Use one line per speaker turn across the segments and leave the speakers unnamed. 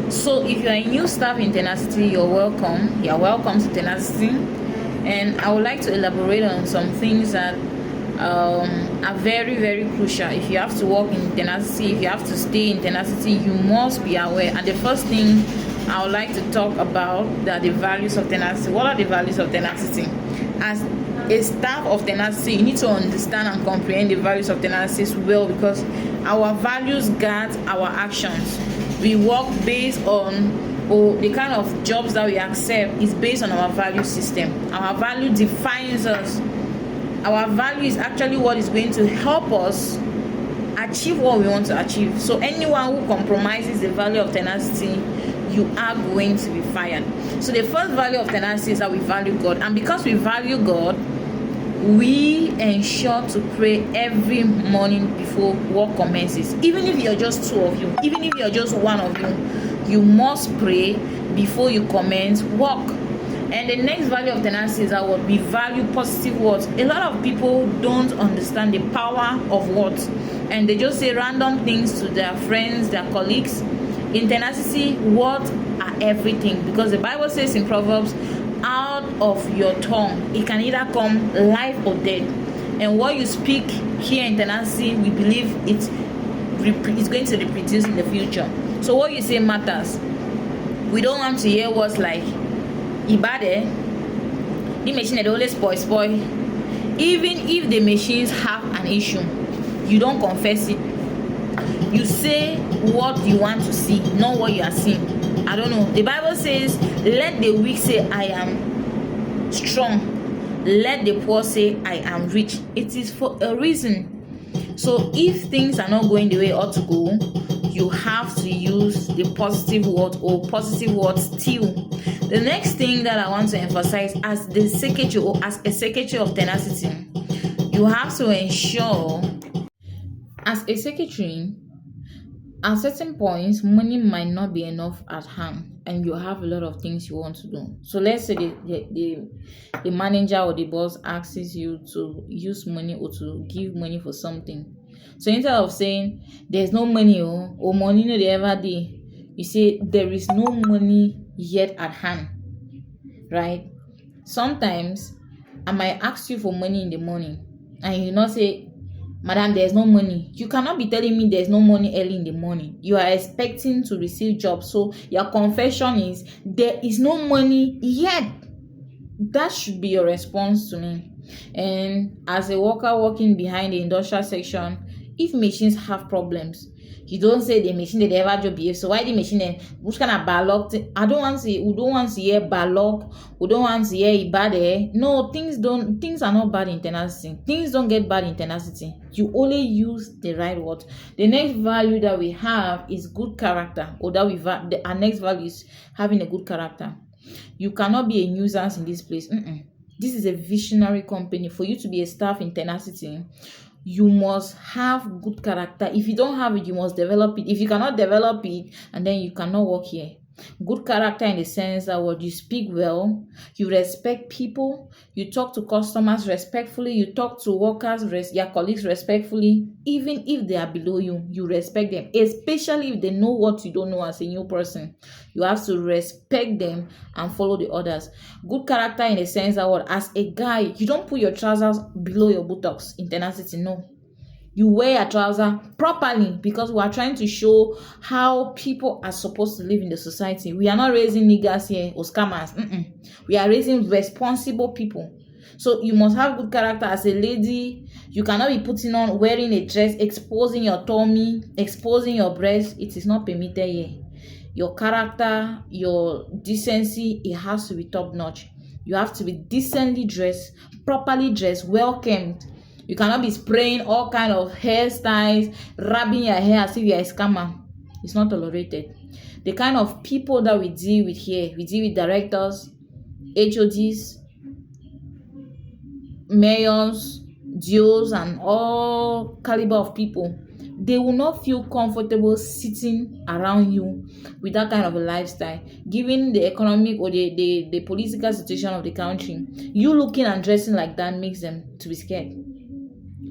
So if you are a new staff in Tenacity, you're welcome. You're welcome to Tenacity. And I would like to elaborate on some things that are very, very crucial. If you have to work in Tenacity, if you have to stay in Tenacity, you must be aware. And the first thing I would like to talk about are the values of Tenacity. What are the values of Tenacity? As a staff of Tenacity, you need to understand and comprehend the values of Tenacity well, because our values guide our actions. We work based on, or the kind of jobs that we accept is based on our value system. Our value defines us. Our value is actually what is going to help us achieve what we want to achieve. So anyone who compromises the value of Tenacity, you are going to be fired. So the first value of Tenacity is that we value God. And because we value God, we ensure to pray every morning before work commences. Even if you're just two of you, even if you're just one of you, you must pray before you commence work. And the next value of Tenacity is that what we value positive words. A lot of people don't understand the power of words, and they just say random things to their friends, their colleagues. In Tenacity, words are everything, because the Bible says in Proverbs, out of your tongue it can either come life or death. And what you speak here in Tenacity, we believe it's going to reproduce in the future. So what you say matters. We don't want to hear words like ibade, the machine that always spoil. Even if the machines have an issue, you don't confess it. You say what you want to see, not what you are seeing. I don't know. The Bible says, let the weak say I am strong. Let the poor say I am rich. It is for a reason. So if things are not going the way it ought to go, you have to use the positive word or positive words still. The next thing that I want to emphasize as the secretary or as a secretary of Tenacity, you have to ensure, as a secretary, at certain points, money might not be enough at hand, and you have a lot of things you want to do. So let's say the manager or the boss asks you to use money or to give money for something. So instead of saying there's no money or money no they ever day, you say there is no money yet at hand, right? Sometimes I might ask you for money in the morning, and you not say, Madam, there's no money. You cannot be telling me there's no money early in the morning. You are expecting to receive jobs. So your confession is there is no money yet. That should be your response to me. And as a worker working behind the industrial section, if machines have problems, you don't say the machine they ever job behave. So why the machine then which kind of ballot? I don't want to say we don't want to hear ballot, we don't want to hear bad. No, things are not bad in Tenacity. Things don't get bad in Tenacity. You only use the right word. The next value that we have is good character, or that our next value is having a good character. You cannot be a nuisance in this place. This is a visionary company. For you to be a staff in Tenacity, you must have good character. If you don't have it, you must develop it. If you cannot develop it, and then you cannot work here. Good character in the sense that what you speak well, you respect people, you talk to customers respectfully, you talk to workers, your colleagues respectfully. Even if they are below you, you respect them, especially if they know what you don't know as a new person. You have to respect them and follow the others. Good character in the sense that what, as a guy, you don't put your trousers below your buttocks in Tenacity. No, you wear your trouser properly, because we are trying to show how people are supposed to live in the society. We are not raising niggas here or scammers. We are raising responsible people. So you must have good character as a lady. You cannot be putting on, wearing a dress, exposing your tummy, exposing your breast. It is not permitted here. Your character, your decency, it has to be top notch. You have to be decently dressed, properly dressed, well kept. You cannot be spraying all kind of hairstyles, rubbing your hair as if you're a scammer. It's not tolerated. The kind of people that we deal with here, we deal with directors, HODs, mayors, DOs, and all caliber of people. They will not feel comfortable sitting around you with that kind of a lifestyle, given the economic or the political situation of the country. You looking and dressing like that makes them to be scared.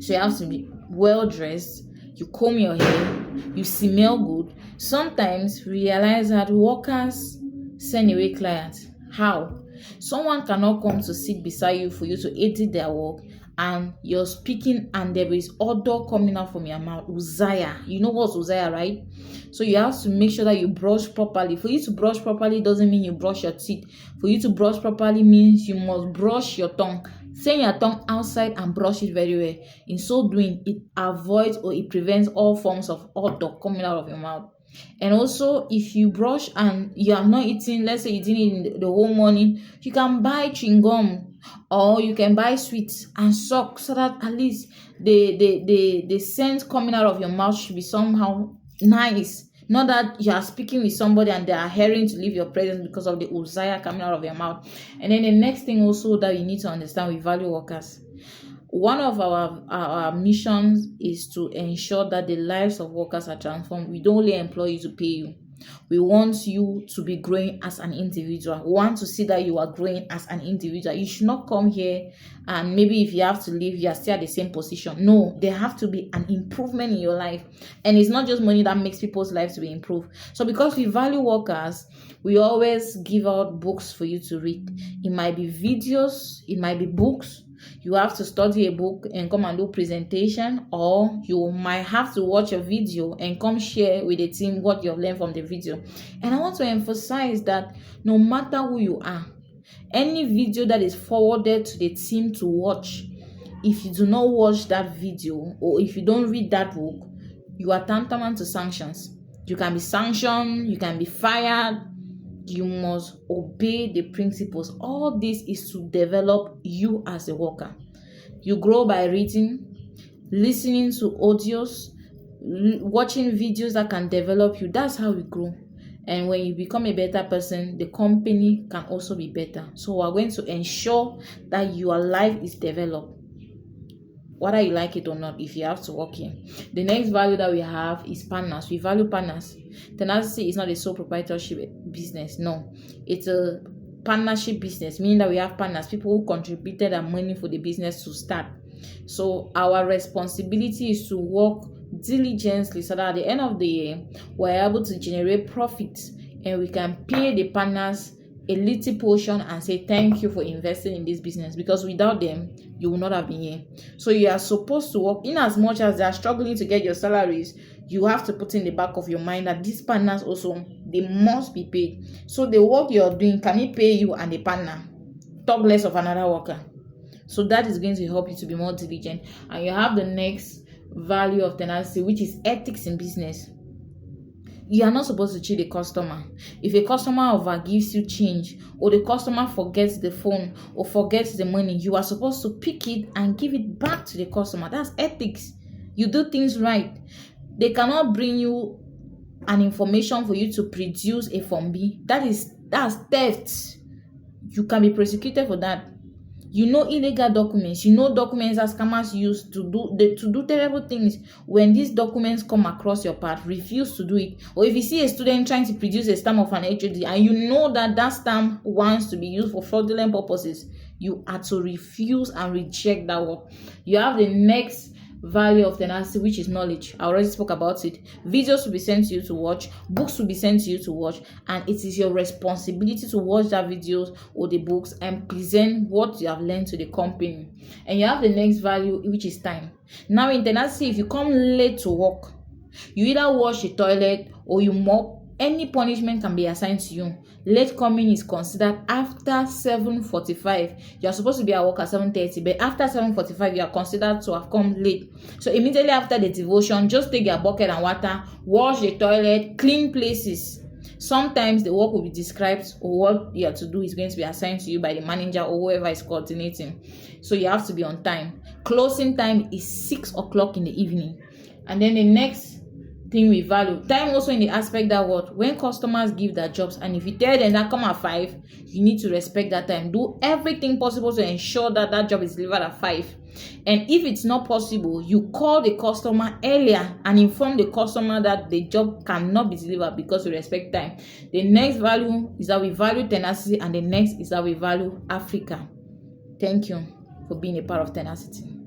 So you have to be well dressed, you comb your hair, you smell good. Sometimes realize that workers send away clients. How? Someone cannot come to sit beside you for you to edit their work, and you're speaking and there is odor coming out from your mouth. Uzziah. You know what's Uzziah, right? So you have to make sure that you brush properly. For you to brush properly doesn't mean you brush your teeth. For you to brush properly means you must brush your tongue. Send your tongue outside and brush it very well. In so doing, it avoids or it prevents all forms of odor coming out of your mouth. And also, if you brush and you have not eaten, let's say you didn't eat in the whole morning, you can buy chewing gum or you can buy sweets and suck, so that at least the scent coming out of your mouth should be somehow nice. Not that you are speaking with somebody and they are hurrying to leave your presence because of the Uzziah coming out of your mouth. And then the next thing also that you need to understand, we value workers. One of our missions is to ensure that the lives of workers are transformed. We don't only employ you to pay you. We want you to be growing as an individual. We want to see that you are growing as an individual. You should not come here and maybe if you have to leave, you are still at the same position. No, there have to be an improvement in your life. And it's not just money that makes people's lives to be improved. So because we value workers, we always give out books for you to read. It might be videos, it might be books. You have to study a book and come and do presentation, or you might have to watch a video and come share with the team what you've learned from the video. And I want to emphasize that no matter who you are, any video that is forwarded to the team to watch, if you do not watch that video or if you don't read that book, you are tantamount to sanctions. You can be sanctioned, you can be fired. You must obey the principles. All this is to develop you as a worker. You grow by reading, listening to audios, watching videos that can develop you. That's how we grow. And when you become a better person, the company can also be better. So we're going to ensure that your life is developed, whether you like it or not, if you have to work here. The next value that we have is partners. We value partners. Tenacity is not a sole proprietorship business. No, it's a partnership business, meaning that we have partners, people who contributed their money for the business to start. So our responsibility is to work diligently so that at the end of the year, we're able to generate profits and we can pay the partners a little portion and say thank you for investing in this business, because without them you will not have been here. So you are supposed to work, in as much as they are struggling to get your salaries, you have to put in the back of your mind that these partners also, they must be paid. So the work you're doing, can it pay you and the partner? Talk less of another worker. So that is going to help you to be more diligent. And you have the next value of tenacity, which is ethics in business. You are not supposed to cheat the customer. If a customer overgives you change, or the customer forgets the phone or forgets the money, you are supposed to pick it and give it back to the customer. That's ethics. You do things right. They cannot bring you an information for you to produce a Form B. That's theft. You can be prosecuted for that. You know illegal documents. You know documents that scammers use to do terrible things. When these documents come across your path, refuse to do it. Or if you see a student trying to produce a stamp of an HOD and you know that stamp wants to be used for fraudulent purposes, you are to refuse and reject that work. You have the next value of tenacity, which is knowledge. I already spoke about it. Videos will be sent to you to watch, books will be sent to you to watch, and it is your responsibility to watch that videos or the books and present what you have learned to the company. And you have the next value, which is time. Now in tenacity, if you come late to work, you either wash the toilet or you mop, any punishment can be assigned to you. Late coming is considered after 7:45. You are supposed to be at work at 7:30, but after 7:45, you are considered to have come late. So immediately after the devotion, just take your bucket and water, wash the toilet, clean places. Sometimes the work will be described, or what you have to do is going to be assigned to you by the manager or whoever is coordinating. So you have to be on time. Closing time is 6 o'clock in the evening. And then the next thing we value time also in the aspect that when customers give their jobs, and if you tell them that come at 5, you need to respect that time. Do everything possible to ensure that job is delivered at 5. And if it's not possible, you call the customer earlier and inform the customer that the job cannot be delivered because you respect time. The next value is that we value tenacity, and the next is that we value Africa. Thank you for being a part of Tenacity.